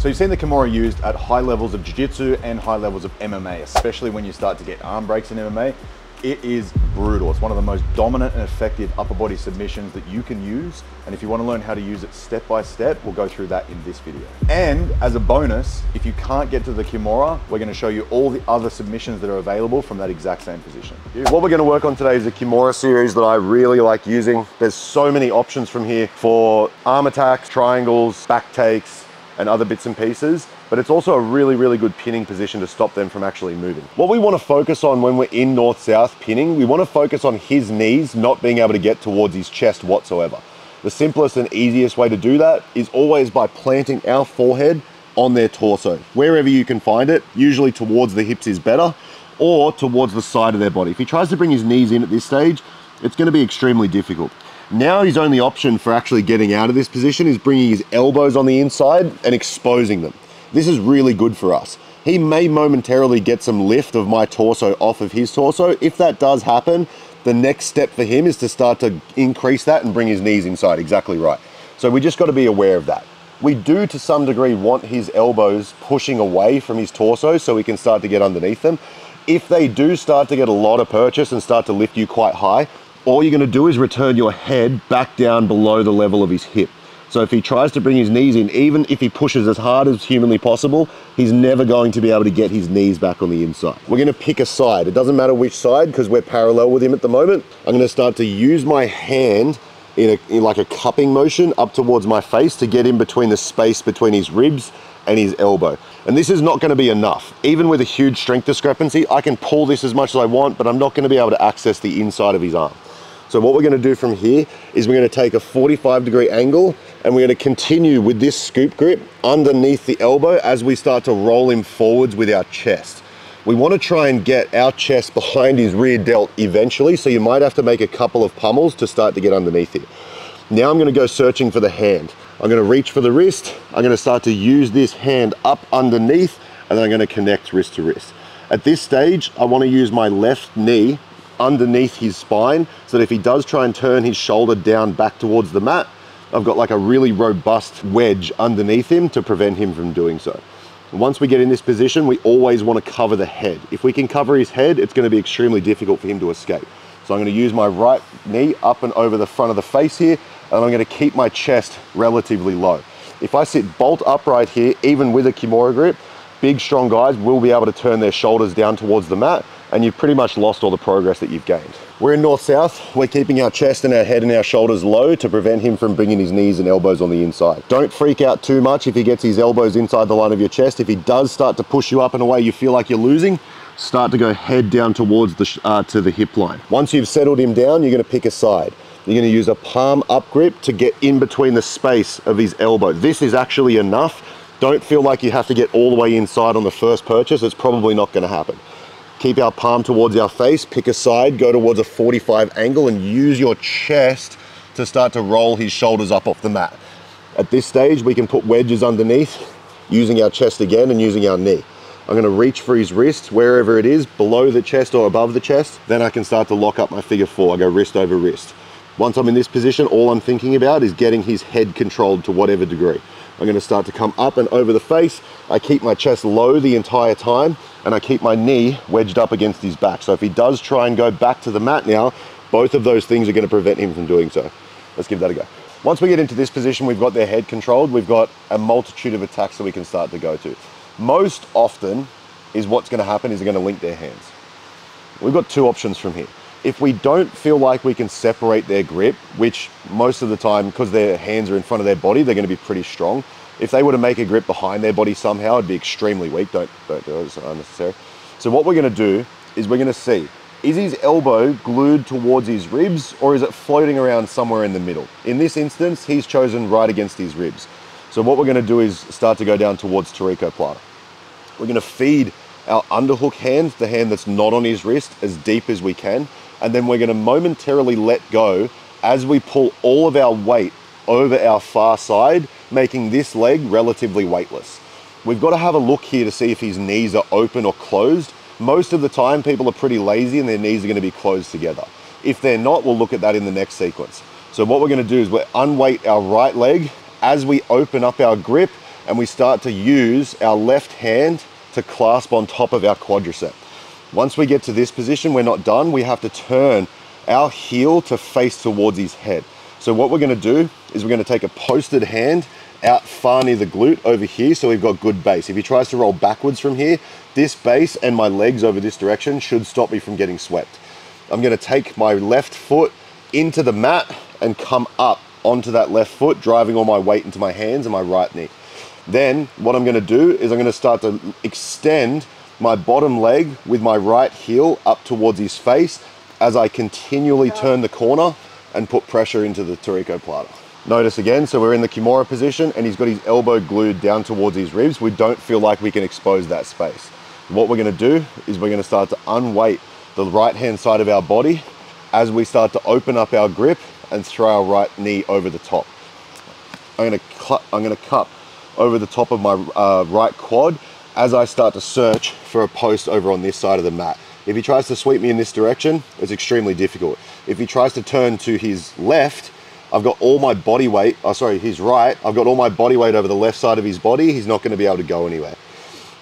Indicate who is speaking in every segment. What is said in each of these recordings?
Speaker 1: So you've seen the Kimura used at high levels of Jiu Jitsu and high levels of MMA, especially when you start to get arm breaks in MMA. It is brutal. It's one of the most dominant and effective upper body submissions that you can use. And if you want to learn how to use it step by step, we'll go through that in this video. And as a bonus, if you can't get to the Kimura, we're going to show you all the other submissions that are available from that exact same position. What we're going to work on today is the Kimura series that I really like using. There's so many options from here for arm attacks, triangles, back takes, and other bits and pieces, but it's also a really, really good pinning position to stop them from actually moving. What we want to focus on when we're in north-south pinning, we want to focus on his knees not being able to get towards his chest whatsoever. The simplest and easiest way to do that is always by planting our forehead on their torso. Wherever you can find it, usually towards the hips is better, or towards the side of their body. If he tries to bring his knees in at this stage, it's going to be extremely difficult. Now his only option for actually getting out of this position is bringing his elbows on the inside and exposing them. This is really good for us. He may momentarily get some lift of my torso off of his torso. If that does happen, the next step for him is to start to increase that and bring his knees inside, exactly right. So we just got to be aware of that. We do to some degree want his elbows pushing away from his torso so we can start to get underneath them. If they do start to get a lot of purchase and start to lift you quite high, all you're going to do is return your head back down below the level of his hip. So if he tries to bring his knees in, even if he pushes as hard as humanly possible, he's never going to be able to get his knees back on the inside. We're going to pick a side. It doesn't matter which side because we're parallel with him at the moment. I'm going to start to use my hand in like a cupping motion up towards my face to get in between the space between his ribs and his elbow. And this is not going to be enough. Even with a huge strength discrepancy, I can pull this as much as I want, but I'm not going to be able to access the inside of his arm. So what we're going to do from here is we're going to take a 45-degree angle and we're going to continue with this scoop grip underneath the elbow as we start to roll him forwards with our chest. We want to try and get our chest behind his rear delt eventually, so you might have to make a couple of pummels to start to get underneath here. Now I'm going to go searching for the hand. I'm going to reach for the wrist. I'm going to start to use this hand up underneath and then I'm going to connect wrist to wrist. At this stage, I want to use my left knee underneath his spine so that if he does try and turn his shoulder down back towards the mat, I've got like a really robust wedge underneath him to prevent him from doing so. And once we get in this position, we always want to cover the head. If we can cover his head, it's going to be extremely difficult for him to escape. So I'm going to use my right knee up and over the front of the face here, and I'm going to keep my chest relatively low. If I sit bolt upright here, even with a Kimura grip, big strong guys will be able to turn their shoulders down towards the mat, and you've pretty much lost all the progress that you've gained. We're in north-south. We're keeping our chest and our head and our shoulders low to prevent him from bringing his knees and elbows on the inside. Don't freak out too much if he gets his elbows inside the line of your chest. If he does start to push you up in a way you feel like you're losing, start to go head down towards to the hip line. Once you've settled him down, you're going to pick a side. You're going to use a palm up grip to get in between the space of his elbow. This is actually enough. Don't feel like you have to get all the way inside on the first purchase. It's probably not going to happen. Keep our palm towards our face, pick a side, go towards a 45 angle and use your chest to start to roll his shoulders up off the mat. At this stage, we can put wedges underneath, using our chest again and using our knee. I'm going to reach for his wrist, wherever it is, below the chest or above the chest. Then I can start to lock up my figure four. I go wrist over wrist. Once I'm in this position, all I'm thinking about is getting his head controlled to whatever degree. I'm going to start to come up and over the face. I keep my chest low the entire time and I keep my knee wedged up against his back. So if he does try and go back to the mat now, both of those things are going to prevent him from doing so. Let's give that a go. Once we get into this position, we've got their head controlled. We've got a multitude of attacks that we can start to go to. Most often is what's going to happen is they're going to link their hands. We've got two options from here. If we don't feel like we can separate their grip, which most of the time, because their hands are in front of their body, they're going to be pretty strong. If they were to make a grip behind their body somehow, it'd be extremely weak. Don't do it, it's unnecessary. So what we're going to do is we're going to see, is his elbow glued towards his ribs or is it floating around somewhere in the middle? In this instance, he's chosen right against his ribs. So what we're going to do is start to go down towards Tarikoplata. We're going to feed our underhook hand, the hand that's not on his wrist, as deep as we can. And then we're going to momentarily let go as we pull all of our weight over our far side, making this leg relatively weightless. We've got to have a look here to see if his knees are open or closed. Most of the time, people are pretty lazy and their knees are going to be closed together. If they're not, we'll look at that in the next sequence. So what we're going to do is we'll unweight our right leg. As we open up our grip,
Speaker 2: and we start to use our left hand to clasp on top of our quadricep. Once we get to this position, we're not done. We have to turn our heel to face towards his head. So what we're gonna do is we're gonna take a posted hand out far near the glute over here, so we've got good base. If he tries to roll backwards from here, this base and my legs over this direction should stop me from getting swept. I'm gonna take my left foot into the mat and come up onto that left foot, driving all my weight into my hands and my right knee. Then what I'm gonna do is I'm gonna start to extend my bottom leg with my right heel up towards his face as I continually turn the corner and put pressure into the Tarikoplata. Notice again, so we're in the Kimura position and he's got his elbow glued down towards his ribs. We don't feel like we can expose that space. What we're gonna do is we're gonna start to unweight the right-hand side of our body as we start to open up our grip and throw our right knee over the top. I'm gonna cup over the top of my right quad as I start to search for a post over on this side of the mat. If he tries to sweep me in this direction, it's extremely difficult. If he tries to turn to his left, I've got all my body weight, his right, I've got all my body weight over the left side of his body. He's not gonna be able to go anywhere.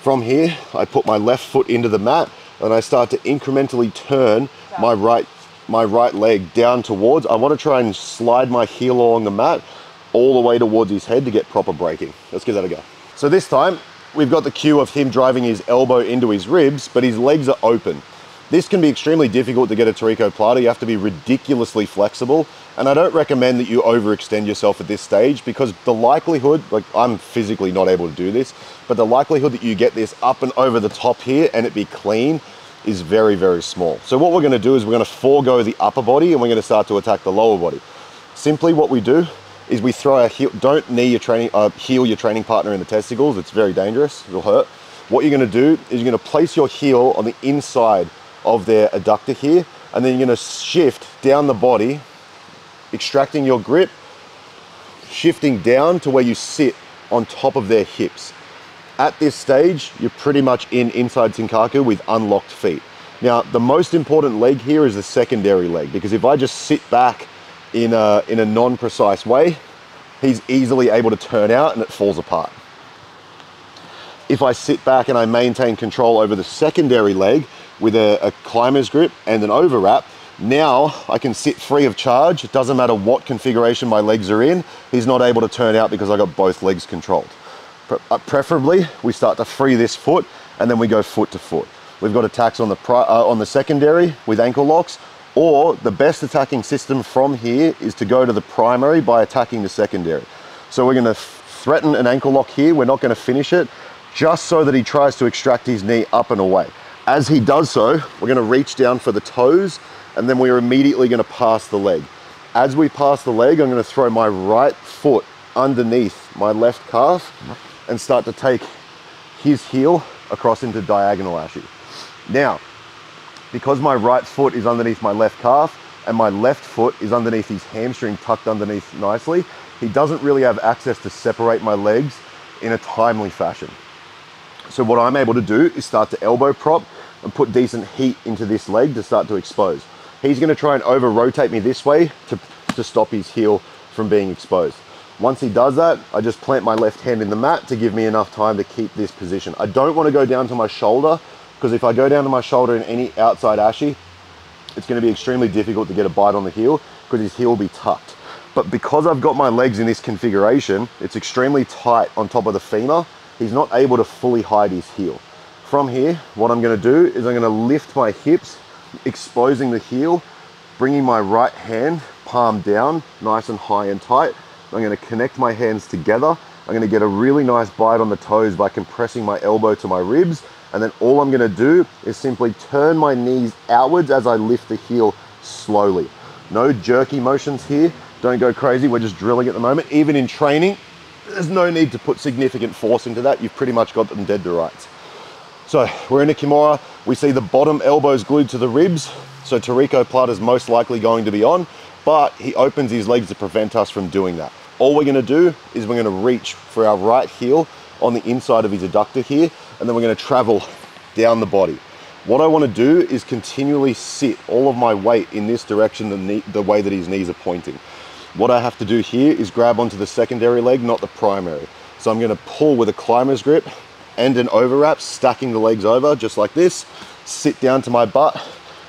Speaker 2: From here, I put my left foot into the mat and I start to incrementally turn my right leg down towards. I wanna try and slide my heel along the mat all the way towards his head to get proper braking. Let's give that a go. So this time, we've got the cue of him driving his elbow into his ribs, but his legs are open. This can be extremely difficult to get a Tarikoplata. You have to be ridiculously flexible. And I don't recommend that you overextend yourself at this stage, because the likelihood, like I'm physically not able to do this, but the likelihood that you get this up and over the top here and it be clean is very, very small. So what we're gonna do is we're gonna forego the upper body and we're gonna start to attack the lower body. Simply what we do is we throw our heel, don't heel your training partner in the testicles. It's very dangerous, it'll hurt. What you're gonna do is you're gonna place your heel on the inside of their adductor here, and then you're gonna shift down the body, extracting your grip, shifting down to where you sit on top of their hips. At this stage, you're pretty much in inside Tinkaku with unlocked feet. Now, the most important leg here is the secondary leg, because if I just sit back in a non-precise way, he's easily able to turn out and it falls apart. If I sit back and I maintain control over the secondary leg with a climber's grip and an overwrap, now I can sit free of charge. It doesn't matter what configuration my legs are in, he's not able to turn out because I got both legs controlled. Preferably, we start to free this foot and then we go foot to foot. We've got attacks on the secondary with ankle locks, or the best attacking system from here is to go to the primary by attacking the secondary. So we're gonna threaten an ankle lock here. We're not gonna finish it, just so that he tries to extract his knee up and away. As he does so, we're gonna reach down for the toes, and then we're immediately gonna pass the leg. As we pass the leg, I'm gonna throw my right foot underneath my left calf and start to take his heel across into diagonal Ashi. Now, because my right foot is underneath my left calf and my left foot is underneath his hamstring tucked underneath nicely, he doesn't really have access to separate my legs in a timely fashion. So what I'm able to do is start to elbow prop and put decent heat into this leg to start to expose. He's gonna try and over rotate me this way to stop his heel from being exposed. Once he does that, I just plant my left hand in the mat to give me enough time to keep this position. I don't wanna go down to my shoulder, because if I go down to my shoulder in any outside Ashi, it's gonna be extremely difficult to get a bite on the heel because his heel will be tucked. But because I've got my legs in this configuration, it's extremely tight on top of the femur. He's not able to fully hide his heel. From here, what I'm gonna do is I'm gonna lift my hips, exposing the heel, bringing my right hand palm down, nice and high and tight. I'm gonna connect my hands together. I'm gonna get a really nice bite on the toes by compressing my elbow to my ribs. And then all I'm gonna do is simply turn my knees outwards as I lift the heel slowly. No jerky motions here. Don't go crazy, we're just drilling at the moment. Even in training, there's no need to put significant force into that. You've pretty much got them dead to rights. So we're in a Kimura. We see the bottom elbows glued to the ribs. So Tarikoplata is most likely going to be on, but he opens his legs to prevent us from doing that. All we're gonna do is we're gonna reach for our right heel on the inside of his adductor here, and then we're gonna travel down the body. What I wanna do is continually sit all of my weight in this direction, the way that his knees are pointing. What I have to do here is grab onto the secondary leg, not the primary. So So I'm gonna pull with a climber's grip and an overwrap, stacking the legs over just like this, sit down to my butt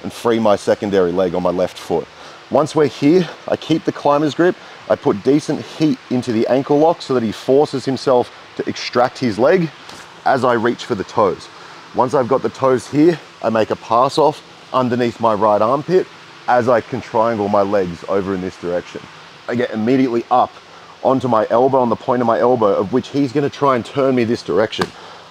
Speaker 2: and free my secondary leg on my left foot. Once we're here, I keep the climber's grip, I put decent heat into the ankle lock so that he forces himself to extract his leg as I reach for the toes. Once I've got the toes here, I make a pass off underneath my right armpit as I can triangle my legs over in this direction. I get immediately up onto my elbow, on the point of my elbow, of which he's gonna try and turn me this direction.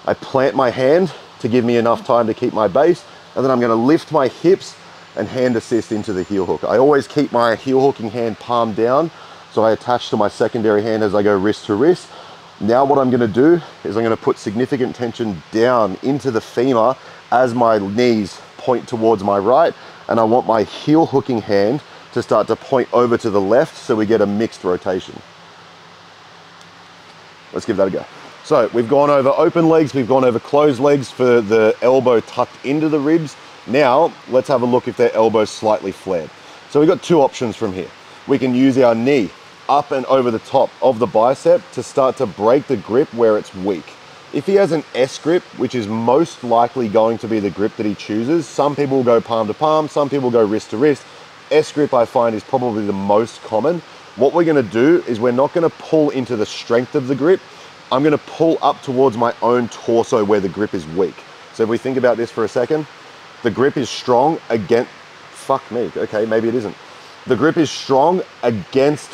Speaker 2: I plant my hand to give me enough time to keep my base, and then I'm gonna lift my hips and hand assist into the heel hook. I always keep my heel hooking hand palm down, so I attach to my secondary hand as I go wrist to wrist. Now what I'm gonna do is I'm gonna put significant tension down into the femur as my knees point towards my right, and I want my heel hooking hand to start to point over to the left so we get a mixed rotation. Let's give that a go. So we've gone over open legs, we've gone over closed legs for the elbow tucked into the ribs. Now let's have a look if their elbow's slightly flared. So we've got two options from here. We can use our knee up and over the top of the bicep to start to break the grip where it's weak. If he has an S grip, which is most likely going to be the grip that he chooses, some people will go palm to palm, some people go wrist to wrist. S grip I find is probably the most common. What we're gonna do is we're not gonna pull into the strength of the grip. I'm gonna pull up towards my own torso where the grip is weak. So if we think about this for a second, the grip is strong against, fuck me, okay, maybe it isn't. The grip is strong against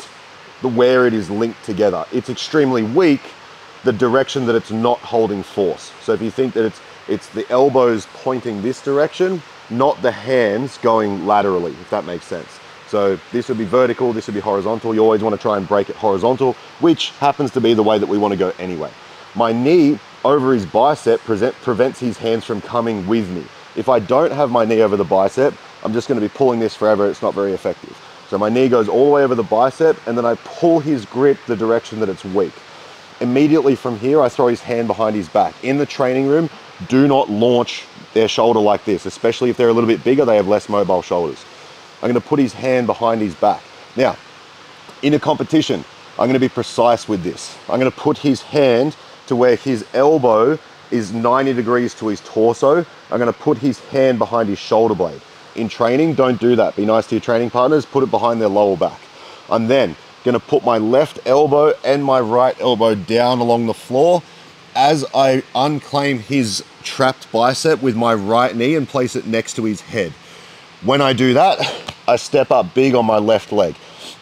Speaker 2: where it is linked together. It's extremely weak, the direction that it's not holding force. So if you think that it's the elbows pointing this direction, not the hands going laterally, if that makes sense. So this would be vertical, this would be horizontal. You always want to try and break it horizontal, which happens to be the way that we want to go anyway. My knee over his bicep prevents his hands from coming with me. If I don't have my knee over the bicep, I'm just going to be pulling this forever. It's not very effective. So my knee goes all the way over the bicep, and then I pull his grip the direction that it's weak. Immediately from here, I throw his hand behind his back. In the training room, do not launch their shoulder like this, especially if they're a little bit bigger, they have less mobile shoulders. I'm gonna put his hand behind his back. Now, in a competition, I'm gonna be precise with this. I'm gonna put his hand to where his elbow is 90 degrees to his torso. I'm gonna put his hand behind his shoulder blade. In training, don't do that. Be nice to your training partners, put it behind their lower back. I'm then gonna put my left elbow and my right elbow down along the floor as I unclaim his trapped bicep with my right knee and place it next to his head. When I do that, I step up big on my left leg.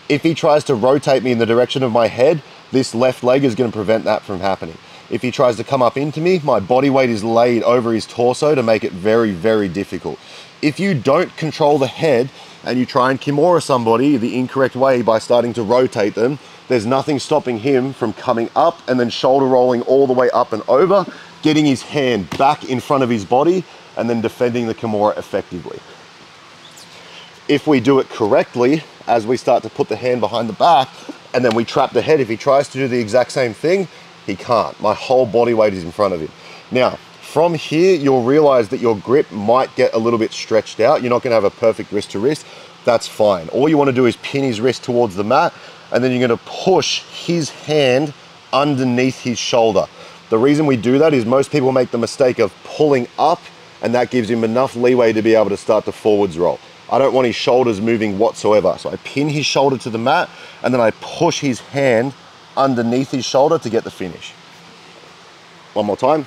Speaker 2: If he tries to rotate me in the direction of my head, this left leg is gonna prevent that from happening. If he tries to come up into me, my body weight is laid over his torso to make it very, very difficult. If you don't control the head and you try and Kimura somebody the incorrect way by starting to rotate them, there's nothing stopping him from coming up and then shoulder rolling all the way up and over, getting his hand back in front of his body, and then defending the Kimura effectively. If we do it correctly, as we start to put the hand behind the back, and then we trap the head, if he tries to do the exact same thing, he can't. My whole body weight is in front of him. Now, from here, you'll realize that your grip might get a little bit stretched out. You're not gonna have a perfect wrist to wrist. That's fine. All you wanna do is pin his wrist towards the mat, and then you're gonna push his hand underneath his shoulder. The reason we do that is most people make the mistake of pulling up, and that gives him enough leeway to be able to start to forwards roll. I don't want his shoulders moving whatsoever. So I pin his shoulder to the mat, and then I push his hand underneath his shoulder to get the finish. One more time.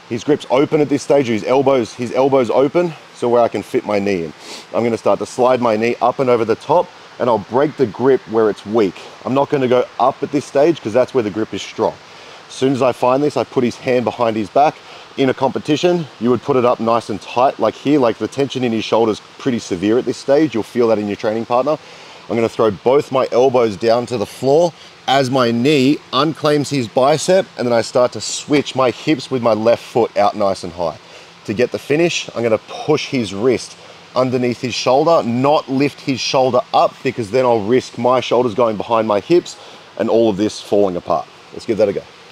Speaker 2: His grip's open at this stage, his elbow's open, so where I can fit my knee in. I'm gonna start to slide my knee up and over the top, and I'll break the grip where it's weak. I'm not gonna go up at this stage because that's where the grip is strong. As soon as I find this, I put his hand behind his back. In a competition, you would put it up nice and tight, like here, like the tension in his shoulder is pretty severe at this stage. You'll feel that in your training partner. I'm gonna throw both my elbows down to the floor as my knee unclaims his bicep, and then I start to switch my hips with my left foot out nice and high. To get the finish, I'm gonna push his wrist underneath his shoulder, not lift his shoulder up, because then I'll risk my shoulders going behind my hips and all of this falling apart. Let's give that a go.